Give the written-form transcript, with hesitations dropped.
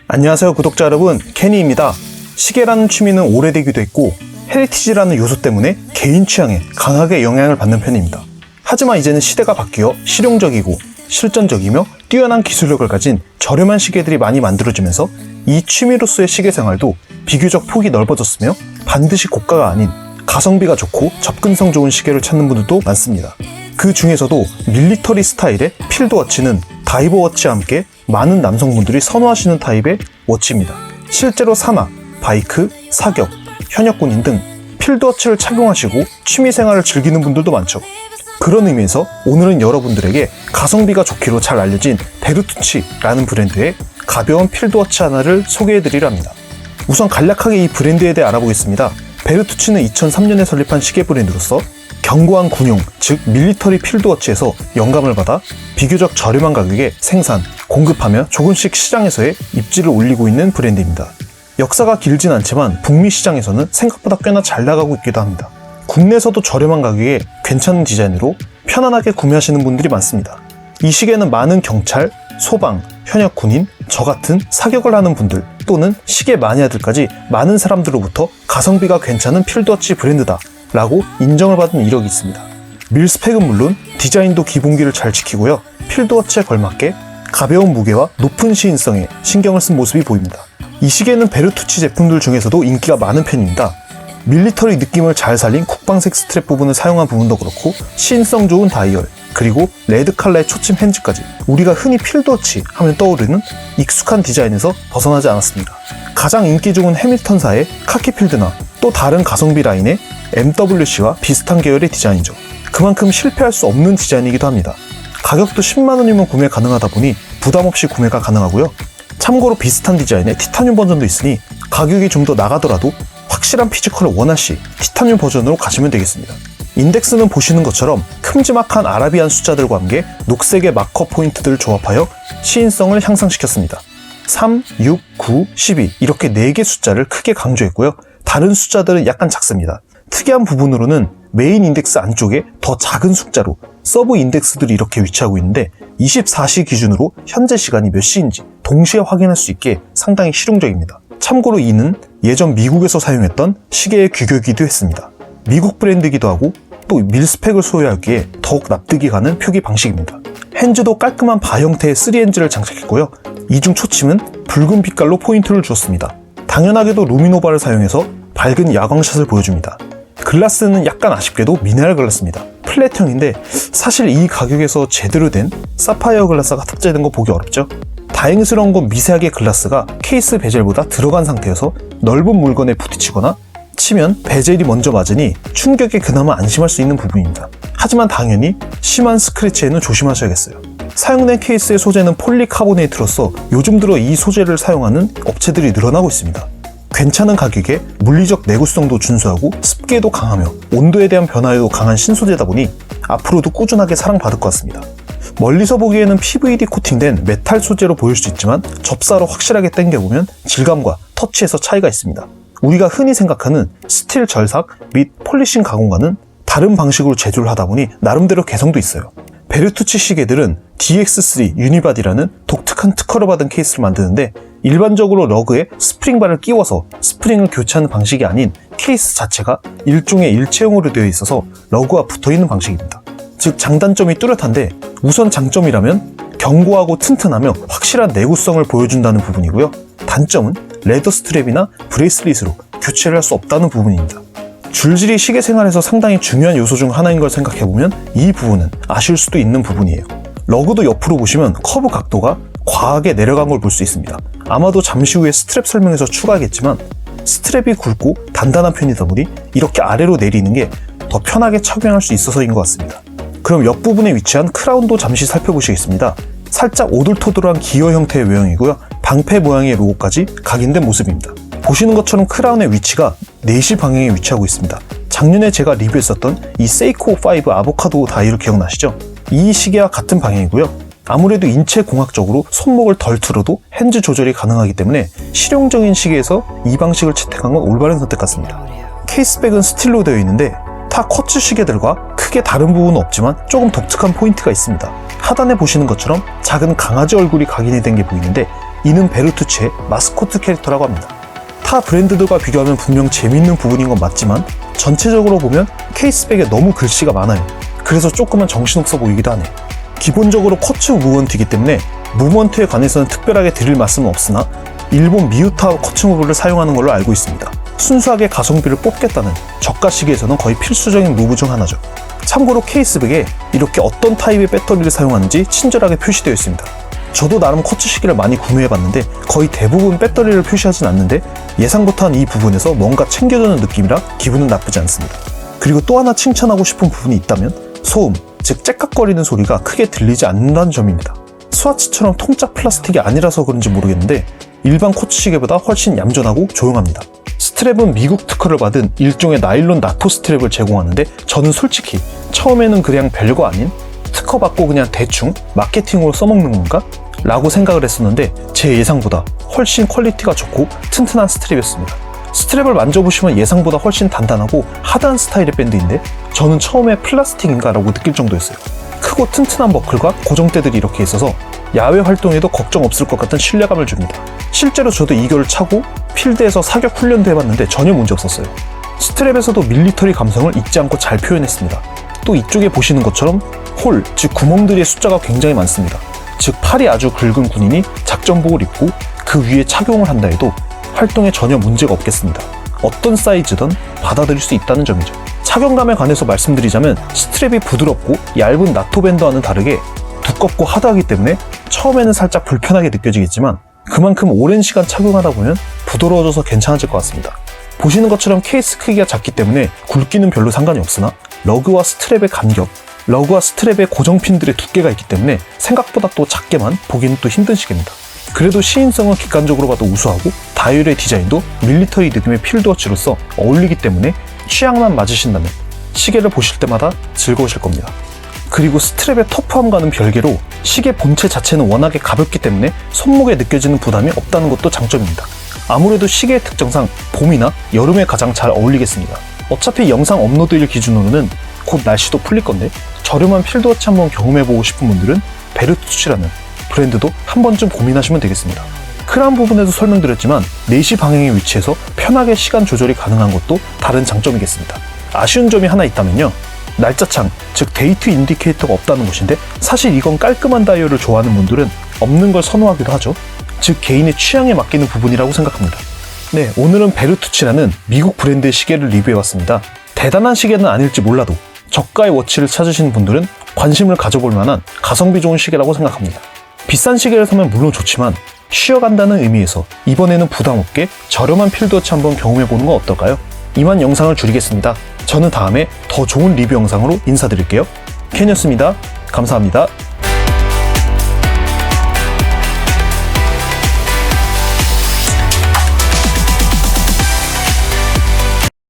안녕하세요 구독자 여러분, 케니입니다. 시계라는 취미는 오래되기도 했고 헤리티지라는 요소 때문에 개인 취향에 강하게 영향을 받는 편입니다. 하지만 이제는 시대가 바뀌어 실용적이고 실전적이며 뛰어난 기술력을 가진 저렴한 시계들이 많이 만들어지면서 이 취미로서의 시계 생활도 비교적 폭이 넓어졌으며 반드시 고가가 아닌 가성비가 좋고 접근성 좋은 시계를 찾는 분들도 많습니다. 그 중에서도 밀리터리 스타일의 필드워치는 다이버워치와 함께 많은 남성분들이 선호하시는 타입의 워치입니다. 실제로 산악, 바이크, 사격, 현역군인 등 필드워치를 착용하시고 취미생활을 즐기는 분들도 많죠. 그런 의미에서 오늘은 여러분들에게 가성비가 좋기로 잘 알려진 베르투치라는 브랜드의 가벼운 필드워치 하나를 소개해드리려 합니다. 우선 간략하게 이 브랜드에 대해 알아보겠습니다. 베르투치는 2003년에 설립한 시계 브랜드로서 견고한 군용, 즉 밀리터리 필드워치에서 영감을 받아 비교적 저렴한 가격에 생산, 공급하며 조금씩 시장에서의 입지를 올리고 있는 브랜드입니다. 역사가 길진 않지만 북미 시장에서는 생각보다 꽤나 잘 나가고 있기도 합니다. 국내에서도 저렴한 가격에 괜찮은 디자인으로 편안하게 구매하시는 분들이 많습니다. 이 시계는 많은 경찰, 소방, 현역 군인, 저 같은 사격을 하는 분들 또는 시계 마니아들까지 많은 사람들로부터 가성비가 괜찮은 필드워치 브랜드다 라고 인정을 받은 이력이 있습니다. 밀스펙은 물론 디자인도 기본기를 잘 지키고요. 필드워치에 걸맞게 가벼운 무게와 높은 시인성에 신경을 쓴 모습이 보입니다. 이 시계는 베르투치 제품들 중에서도 인기가 많은 편입니다. 밀리터리 느낌을 잘 살린 국방색 스트랩 부분을 사용한 부분도 그렇고 시인성 좋은 다이얼, 그리고 레드 컬러의 초침 핸즈까지 우리가 흔히 필드워치 하면 떠오르는 익숙한 디자인에서 벗어나지 않았습니다. 가장 인기 좋은 해밀턴사의 카키필드나 또 다른 가성비 라인의 MWC와 비슷한 계열의 디자인이죠. 그만큼 실패할 수 없는 디자인이기도 합니다. 가격도 10만원이면 구매 가능하다 보니 부담없이 구매가 가능하고요. 참고로 비슷한 디자인의 티타늄 버전도 있으니 가격이 좀 더 나가더라도 확실한 피지컬을 원하시 티타늄 버전으로 가시면 되겠습니다. 인덱스는 보시는 것처럼 큼지막한 아라비안 숫자들과 함께 녹색의 마커 포인트들을 조합하여 시인성을 향상시켰습니다. 3, 6, 9, 12 이렇게 4개 숫자를 크게 강조했고요. 다른 숫자들은 약간 작습니다. 특이한 부분으로는 메인 인덱스 안쪽에 더 작은 숫자로 서브 인덱스들이 이렇게 위치하고 있는데 24시 기준으로 현재 시간이 몇 시인지 동시에 확인할 수 있게 상당히 실용적입니다. 참고로 이는 예전 미국에서 사용했던 시계의 규격이기도 했습니다. 미국 브랜드이기도 하고 또 밀스펙을 소유하기에 더욱 납득이 가는 표기 방식입니다. 핸즈도 깔끔한 바 형태의 3핸즈를 장착했고요. 이중 초침은 붉은 빛깔로 포인트를 주었습니다. 당연하게도 루미노바를 사용해서 밝은 야광샷을 보여줍니다. 글라스는 약간 아쉽게도 미네랄 글라스입니다. 플랫형인데 사실 이 가격에서 제대로 된 사파이어 글라스가 탑재된 거 보기 어렵죠? 다행스러운 건 미세하게 글라스가 케이스 베젤보다 들어간 상태여서 넓은 물건에 부딪히거나 치면 베젤이 먼저 맞으니 충격에 그나마 안심할 수 있는 부분입니다. 하지만 당연히 심한 스크래치에는 조심하셔야겠어요. 사용된 케이스의 소재는 폴리카보네이트로서 요즘 들어 이 소재를 사용하는 업체들이 늘어나고 있습니다. 괜찮은 가격에 물리적 내구성도 준수하고 습기에도 강하며 온도에 대한 변화에도 강한 신소재다 보니 앞으로도 꾸준하게 사랑받을 것 같습니다. 멀리서 보기에는 PVD 코팅된 메탈 소재로 보일 수 있지만 접사로 확실하게 당겨보면 질감과 터치에서 차이가 있습니다. 우리가 흔히 생각하는 스틸 절삭 및 폴리싱 가공과는 다른 방식으로 제조를 하다 보니 나름대로 개성도 있어요. 베르투치 시계들은 DX3 유니바디라는 독특한 특허를 받은 케이스를 만드는데 일반적으로 러그에 스프링바를 끼워서 스프링을 교체하는 방식이 아닌 케이스 자체가 일종의 일체형으로 되어 있어서 러그와 붙어있는 방식입니다. 즉 장단점이 뚜렷한데 우선 장점이라면 견고하고 튼튼하며 확실한 내구성을 보여준다는 부분이고요. 단점은 레더 스트랩이나 브레이슬릿으로 교체를 할 수 없다는 부분입니다. 줄질이 시계 생활에서 상당히 중요한 요소 중 하나인 걸 생각해보면 이 부분은 아쉬울 수도 있는 부분이에요. 러그도 옆으로 보시면 커브 각도가 과하게 내려간 걸 볼 수 있습니다. 아마도 잠시 후에 스트랩 설명에서 추가하겠지만 스트랩이 굵고 단단한 편이다 보니 이렇게 아래로 내리는 게 더 편하게 착용할 수 있어서인 것 같습니다. 그럼 옆부분에 위치한 크라운도 잠시 살펴보시겠습니다. 살짝 오돌토돌한 기어 형태의 외형이고요. 방패 모양의 로고까지 각인된 모습입니다. 보시는 것처럼 크라운의 위치가 4시 방향에 위치하고 있습니다. 작년에 제가 리뷰했었던 이 세이코5 아보카도 다이얼 기억나시죠? 이 시계와 같은 방향이고요. 아무래도 인체공학적으로 손목을 덜 틀어도 핸즈 조절이 가능하기 때문에 실용적인 시계에서 이 방식을 채택한 건 올바른 선택 같습니다. 케이스백은 스틸로 되어 있는데 타 쿼츠 시계들과 크게 다른 부분은 없지만 조금 독특한 포인트가 있습니다. 하단에 보시는 것처럼 작은 강아지 얼굴이 각인이 된 게 보이는데 이는 베르투치의 마스코트 캐릭터라고 합니다. 타 브랜드들과 비교하면 분명 재밌는 부분인 건 맞지만 전체적으로 보면 케이스백에 너무 글씨가 많아요. 그래서 조금은 정신없어 보이기도 하네요. 기본적으로 쿼츠 무브먼트이기 때문에 무브먼트에 관해서는 특별하게 드릴 말씀은 없으나 일본 미우타 쿼츠 무브를 사용하는 걸로 알고 있습니다. 순수하게 가성비를 뽑겠다는 저가 시계에서는 거의 필수적인 무브 중 하나죠. 참고로 케이스백에 이렇게 어떤 타입의 배터리를 사용하는지 친절하게 표시되어 있습니다. 저도 나름 쿼츠 시계를 많이 구매해봤는데 거의 대부분 배터리를 표시하진 않는데 예상 못한 이 부분에서 뭔가 챙겨주는 느낌이라 기분은 나쁘지 않습니다. 그리고 또 하나 칭찬하고 싶은 부분이 있다면 소음, 즉 째깍거리는 소리가 크게 들리지 않는다는 점입니다. 스와치처럼 통짜 플라스틱이 아니라서 그런지 모르겠는데 일반 쿼츠 시계보다 훨씬 얌전하고 조용합니다. 스트랩은 미국 특허를 받은 일종의 나일론 나토 스트랩을 제공하는데 저는 솔직히 처음에는 그냥 별거 아닌 특허 받고 그냥 대충 마케팅으로 써먹는 건가? 라고 생각을 했었는데 제 예상보다 훨씬 퀄리티가 좋고 튼튼한 스트랩이었습니다. 스트랩을 만져보시면 예상보다 훨씬 단단하고 하드한 스타일의 밴드인데 저는 처음에 플라스틱인가 라고 느낄 정도였어요. 크고 튼튼한 버클과 고정대들이 이렇게 있어서 야외 활동에도 걱정 없을 것 같은 신뢰감을 줍니다. 실제로 저도 2개월 차고 필드에서 사격 훈련도 해봤는데 전혀 문제 없었어요. 스트랩에서도 밀리터리 감성을 잊지 않고 잘 표현했습니다. 또 이쪽에 보시는 것처럼 홀, 즉 구멍들의 숫자가 굉장히 많습니다. 즉 팔이 아주 굵은 군인이 작전복을 입고 그 위에 착용을 한다 해도 활동에 전혀 문제가 없겠습니다. 어떤 사이즈든 받아들일 수 있다는 점이죠. 착용감에 관해서 말씀드리자면 스트랩이 부드럽고 얇은 나토 밴드와는 다르게 두껍고 하드하기 때문에 처음에는 살짝 불편하게 느껴지겠지만 그만큼 오랜 시간 착용하다 보면 부드러워져서 괜찮아질 것 같습니다. 보시는 것처럼 케이스 크기가 작기 때문에 굵기는 별로 상관이 없으나 러그와 스트랩의 간격, 러그와 스트랩의 고정핀들의 두께가 있기 때문에 생각보다 또 작게만 보기는 또 힘든 시계입니다. 그래도 시인성은 객관적으로 봐도 우수하고 다이얼의 디자인도 밀리터리 느낌의 필드워치로서 어울리기 때문에 취향만 맞으신다면 시계를 보실 때마다 즐거우실 겁니다. 그리고 스트랩의 터프함과는 별개로 시계 본체 자체는 워낙에 가볍기 때문에 손목에 느껴지는 부담이 없다는 것도 장점입니다. 아무래도 시계의 특성상 봄이나 여름에 가장 잘 어울리겠습니다. 어차피 영상 업로드일 기준으로는 곧 날씨도 풀릴 건데 저렴한 필드워치 한번 경험해보고 싶은 분들은 베르투치라는 브랜드도 한 번쯤 고민하시면 되겠습니다. 크라운 부분에도 설명드렸지만 4시 방향의 위치에서 편하게 시간 조절이 가능한 것도 다른 장점이겠습니다. 아쉬운 점이 하나 있다면요. 날짜창, 즉 데이트 인디케이터가 없다는 것인데 사실 이건 깔끔한 다이얼을 좋아하는 분들은 없는 걸 선호하기도 하죠. 즉 개인의 취향에 맡기는 부분이라고 생각합니다. 네, 오늘은 베르투치라는 미국 브랜드의 시계를 리뷰해봤습니다. 대단한 시계는 아닐지 몰라도 저가의 워치를 찾으시는 분들은 관심을 가져볼 만한 가성비 좋은 시계라고 생각합니다. 비싼 시계를 사면 물론 좋지만 쉬어간다는 의미에서 이번에는 부담 없게 저렴한 필드워치 한번 경험해보는 건 어떨까요? 이만 영상을 줄이겠습니다. 저는 다음에 더 좋은 리뷰 영상으로 인사드릴게요. 켄이었습니다. 감사합니다.